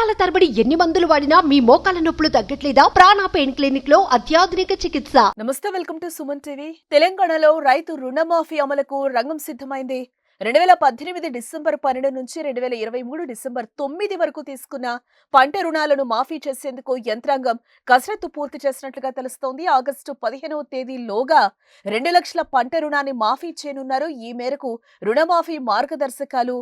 సంవత్సరాల తరబడి ఎన్ని మందులు వాడినా మీ మోకాల నొప్పులు తగ్గట్లేదా? ప్రాణ పెయిన్ క్లినిక్ లో అత్యాధునిక చికిత్స. నమస్తే, వెల్కమ్ టు సుమన్ టీవీ. తెలంగాణలో రైతు రుణమాఫీ అమలుకు రంగం సిద్ధమైంది. 2018 డిసెంబర్ 12 నుంచి 2023 డిసెంబర్ 9 వరకు తీసుకున్న పంట రుణాలను మాఫీ చేసేందుకు యంత్రాంగం కసరత్తు పూర్తి చేసినట్లుగా తెలుస్తోంది. ఆగస్టు 15వ తేదీలోగా 2 లక్షల పంట రుణాన్ని మాఫీ చేయనున్నారు. ఈ మేరకు రుణమాఫీ మార్గదర్శకాలు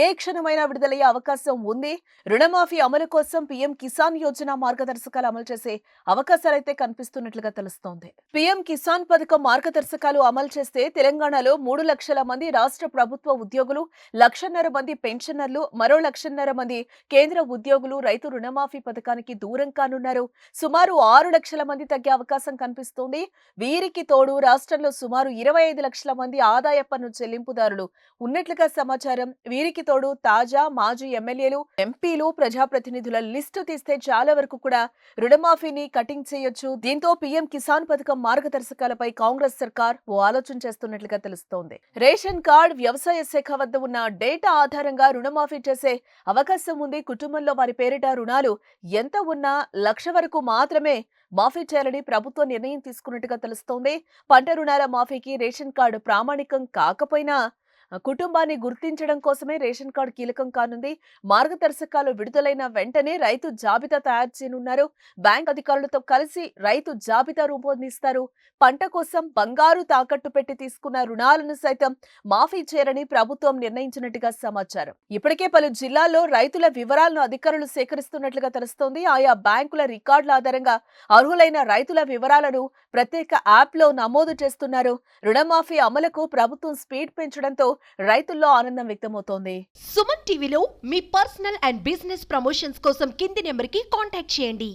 ఏ క్షణమైనా విడుదలయ్యే అవకాశం ఉంది. రుణమాఫీ అమలు కోసం పీఎం కిసాన్ యోజన మార్గదర్శకాలు అమలు చేసే అవకాశాలైతే కనిపిస్తున్నట్లుగా తెలుస్తోంది. పీఎం కిసాన్ పథకం మార్గదర్శకాలు అమలు చేస్తే తెలంగాణలో 3 లక్షల మంది రాష్ట్ర ప్రభుత్వ ఉద్యోగులు, 1,50,000 మంది పెన్షనర్లు, మరో 1,50,000 మంది కేంద్ర ఉద్యోగులు రైతు రుణమాఫీ పథకానికి దూరం కానున్నారు. సుమారు 6 లక్షల మంది తగ్గే అవకాశం కనిపిస్తోంది. వీరికి తోడు రాష్ట్రంలో సుమారు 25 లక్షల మంది ఆదాయ పన్ను చెల్లింపుదారులు ఉన్నట్లుగా సమాచారం. వీరికి తోడు తాజా మాజీ ఎమ్మెల్యేలు, ఎంపీలు, ప్రజాప్రతినిధుల లిస్టు తీస్తే చాలా వరకు కూడా రుణమాఫీని కటింగ్ చేయొచ్చు. దీంతో పీఎం కిసాన్ పథకం మార్గదర్శకాలపై కాంగ్రెస్ సర్కార్ ఓ ఆలోచన చేస్తున్నట్లుగా తెలుస్తోంది. రేషన్ కార్డ్, వ్యవసాయ శాఖ వద్ద ఉన్న డేటా ఆధారంగా రుణమాఫీ చేసే అవకాశం ఉంది. కుటుంబంలో వారి పేరిట రుణాలు ఎంత ఉన్నా 1,00,000 వరకు మాత్రమే మాఫీ చేయాలని ప్రభుత్వం నిర్ణయం తీసుకున్నట్టుగా తెలుస్తోంది. పంట రుణాల మాఫీకి రేషన్ కార్డు ప్రామాణికం కాకపోయినా కుటుంబాన్ని గుర్తించడం కోసమే రేషన్ కార్డు కీలకం కానుంది. మార్గదర్శకాలు విడుదలైన వెంటనే రైతు జాబితా తయారు చేయనున్నారు. బ్యాంక్ అధికారులతో కలిసి రైతు జాబితా రూపొందిస్తారు. పంట కోసం బంగారు తాకట్టు పెట్టి తీసుకున్న రుణాలను సైతం మాఫీ చేయరని ప్రభుత్వం నిర్ణయించినట్టుగా సమాచారం. ఇప్పటికే పలు జిల్లాల్లో రైతుల వివరాలను అధికారులు సేకరిస్తున్నట్లుగా తెలుస్తోంది. ఆయా బ్యాంకుల రికార్డుల ఆధారంగా అర్హులైన రైతుల వివరాలను ప్రత్యేక యాప్ లో నమోదు చేస్తున్నారు. రుణమాఫీ అమలుకు ప్రభుత్వం స్పీడ్ పెంచడంతో రైతుల్లో ఆనందం వ్యక్తమవుతోంది. సుమన్ టీవీలో మీ పర్సనల్ అండ్ బిజినెస్ ప్రమోషన్స్ కోసం కింది నెంబర్ కి కాంటాక్ట్ చేయండి.